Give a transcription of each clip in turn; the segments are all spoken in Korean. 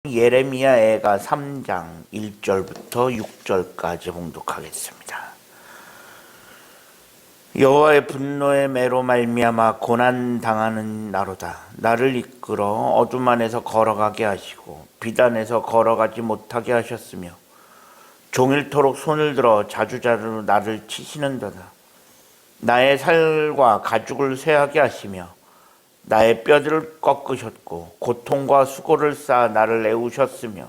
예레미야 애가 3장 1절부터 6절까지 봉독하겠습니다. 여호와의 분노의 매로 말미암아 고난 당하는 나로다. 나를 이끌어 어둠 안에서 걸어가게 하시고 빛 안에서 걸어가지 못하게 하셨으며 종일토록 손을 들어 자주자주 나를 치시는도다. 나의 살과 가죽을 쇠하게 하시며 나의 뼈들을 꺾으셨고 고통과 수고를 쌓아 나를 애우셨으며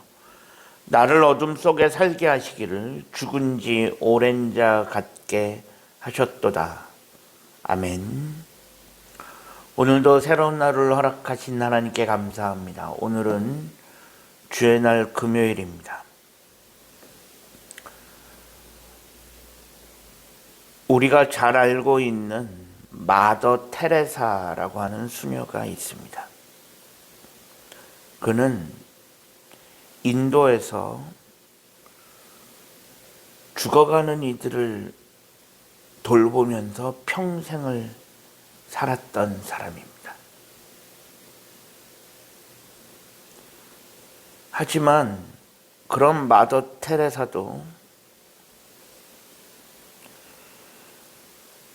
나를 어둠 속에 살게 하시기를 죽은 지 오랜 자 같게 하셨도다. 아멘. 오늘도 새로운 날을 허락하신 하나님께 감사합니다. 오늘은 주의 날 금요일입니다. 우리가 잘 알고 있는 마더 테레사라고 하는 수녀가 있습니다. 그는 인도에서 죽어가는 이들을 돌보면서 평생을 살았던 사람입니다. 하지만 그런 마더 테레사도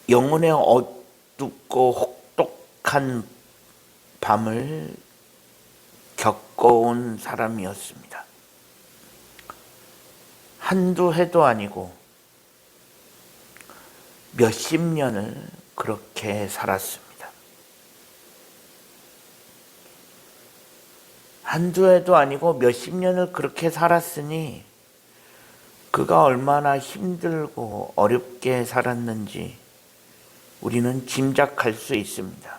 영혼의 어둡고 혹독한 밤을 겪어온 사람이었습니다. 한두 해도 아니고 몇십 년을 그렇게 살았습니다. 한두 해도 아니고 몇십 년을 그렇게 살았으니 그가 얼마나 힘들고 어렵게 살았는지 우리는 짐작할 수 있습니다.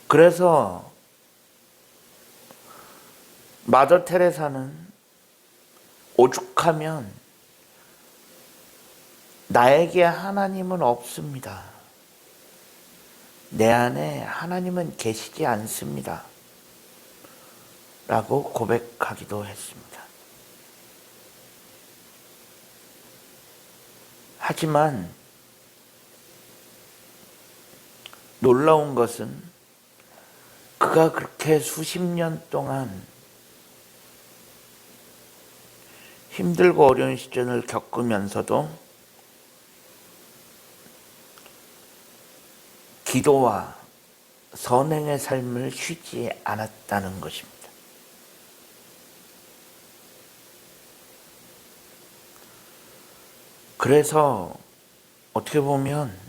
그래서 마더 테레사는 오죽하면 나에게 하나님은 없습니다. 내 안에 하나님은 계시지 않습니다. 라고 고백하기도 했습니다. 하지만 놀라운 것은 그가 그렇게 수십 년 동안 힘들고 어려운 시절을 겪으면서도 기도와 선행의 삶을 쉬지 않았다는 것입니다. 그래서 어떻게 보면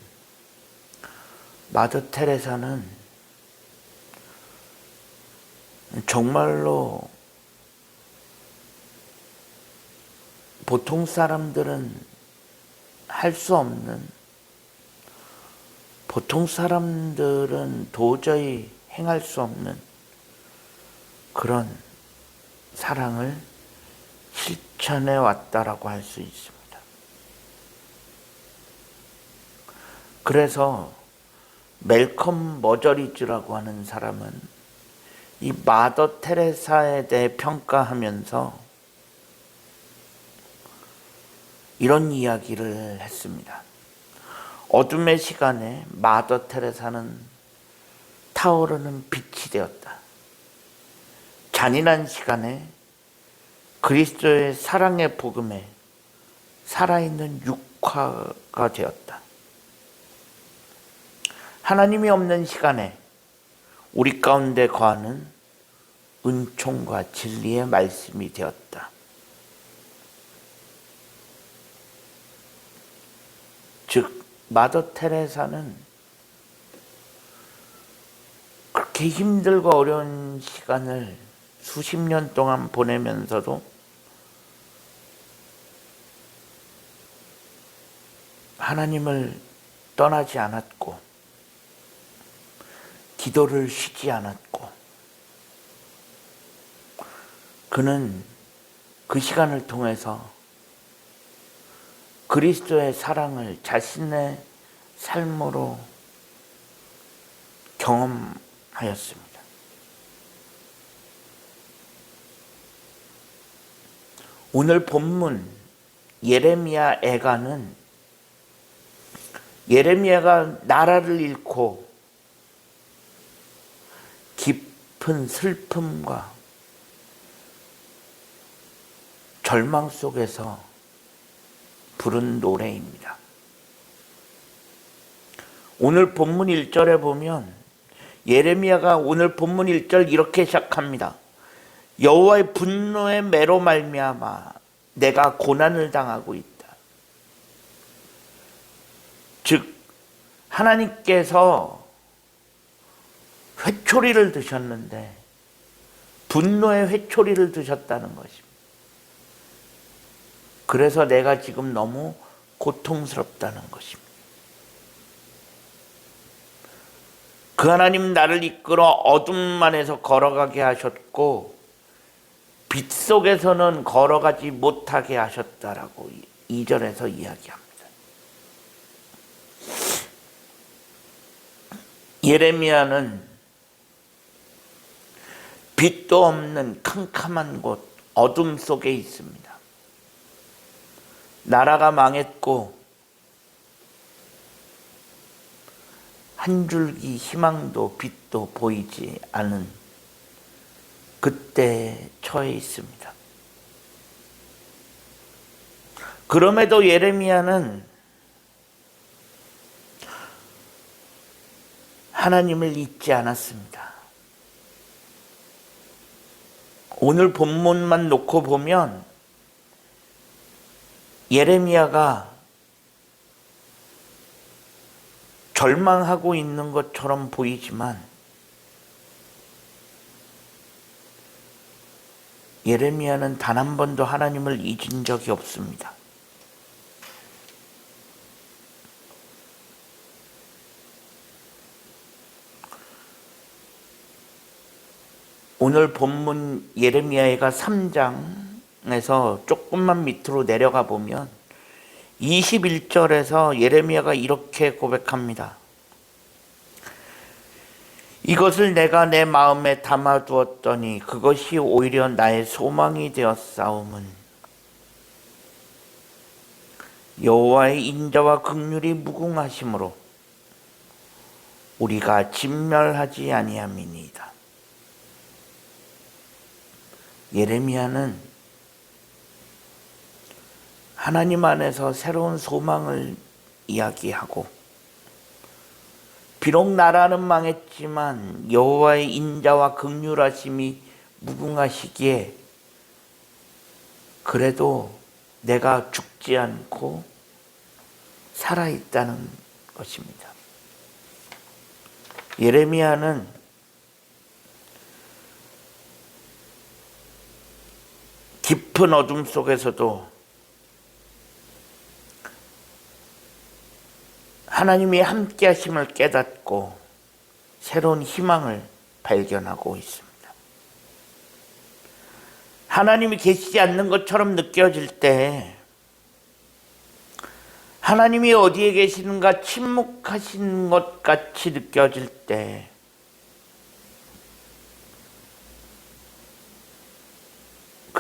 마더 테레사는 정말로 보통 사람들은 할 수 없는, 보통 사람들은 도저히 행할 수 없는 그런 사랑을 실천해 왔다라고 할 수 있습니다. 그래서 멜컴 머저리즈라고 하는 사람은 이 마더 테레사에 대해 평가하면서 이런 이야기를 했습니다. 어둠의 시간에 마더 테레사는 타오르는 빛이 되었다. 잔인한 시간에 그리스도의 사랑의 복음에 살아있는 육화가 되었다. 하나님이 없는 시간에 우리 가운데 거하는 은총과 진리의 말씀이 되었다. 즉 마더 테레사는 그렇게 힘들고 어려운 시간을 수십 년 동안 보내면서도 하나님을 떠나지 않았고 기도를 쉬지 않았고 그는 그 시간을 통해서 그리스도의 사랑을 자신의 삶으로 경험하였습니다. 오늘 본문 예레미야 애가는 예레미야가 나라를 잃고 깊은 슬픔과 절망 속에서 부른 노래입니다. 오늘 본문 1절에 보면 예레미야가 오늘 본문 1절 이렇게 시작합니다. 여호와의 분노의 매로 말미암아 내가 고난을 당하고 있다. 즉 하나님께서 회초리를 드셨는데 분노의 회초리를 드셨다는 것입니다. 그래서 내가 지금 너무 고통스럽다는 것입니다. 그 하나님 나를 이끌어 어둠 안에서 걸어가게 하셨고 빛 속에서는 걸어가지 못하게 하셨다라고 2절에서 이야기합니다. 예레미야는 빛도 없는 캄캄한 곳 어둠 속에 있습니다. 나라가 망했고 한 줄기 희망도 빛도 보이지 않은 그때에 처해 있습니다. 그럼에도 예레미야는 하나님을 잊지 않았습니다. 오늘 본문만 놓고 보면 예레미야가 절망하고 있는 것처럼 보이지만 예레미야는 단 한 번도 하나님을 잊은 적이 없습니다. 오늘 본문 예레미야가 3장에서 조금만 밑으로 내려가 보면 21절에서 예레미야가 이렇게 고백합니다. 이것을 내가 내 마음에 담아두었더니 그것이 오히려 나의 소망이 되었사오문 여호와의 인자와 긍휼이 무궁하심으로 우리가 진멸하지 아니함이니이다. 예레미야는 하나님 안에서 새로운 소망을 이야기하고 비록 나라는 망했지만 여호와의 인자와 긍휼하심이 무궁하시기에 그래도 내가 죽지 않고 살아있다는 것입니다. 예레미야는 깊은 어둠 속에서도 하나님이 함께 하심을 깨닫고 새로운 희망을 발견하고 있습니다. 하나님이 계시지 않는 것처럼 느껴질 때 하나님이 어디에 계시는가 침묵하신 것 같이 느껴질 때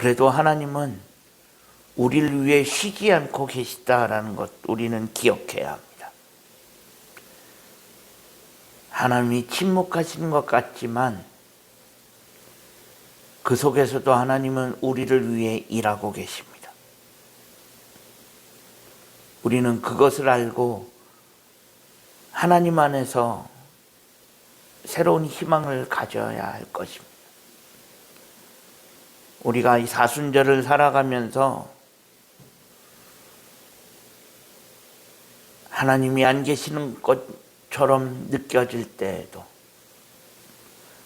그래도 하나님은 우리를 위해 쉬지 않고 계시다라는 것 우리는 기억해야 합니다. 하나님이 침묵하시는 것 같지만 그 속에서도 하나님은 우리를 위해 일하고 계십니다. 우리는 그것을 알고 하나님 안에서 새로운 희망을 가져야 할 것입니다. 우리가 이 사순절을 살아가면서 하나님이 안 계시는 것처럼 느껴질 때에도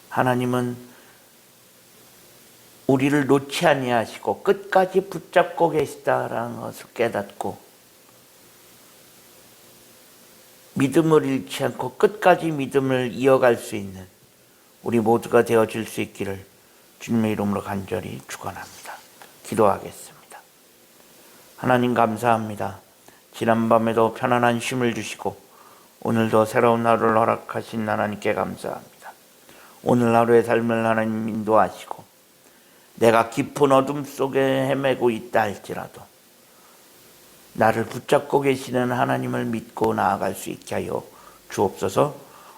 하나님은 우리를 놓지 아니하시고 끝까지 붙잡고 계시다라는 것을 깨닫고 믿음을 잃지 않고 끝까지 믿음을 이어갈 수 있는 우리 모두가 되어질 수 있기를 주님의 이름으로 간절히 축원합니다. 기도하겠습니다. 하나님 감사합니다. 지난밤에도 편안한 쉼을 주시고 오늘도 새로운 하루를 허락하신 하나님께 감사합니다. 오늘 하루의 삶을 하나님 인도하시고 내가 깊은 어둠 속에 헤매고 있다 할지라도 나를 붙잡고 계시는 하나님을 믿고 나아갈 수 있게 하여 주옵소서.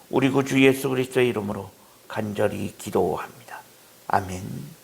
우리 구 주 예수 그리스도의 이름으로 간절히 기도합니다. 아멘.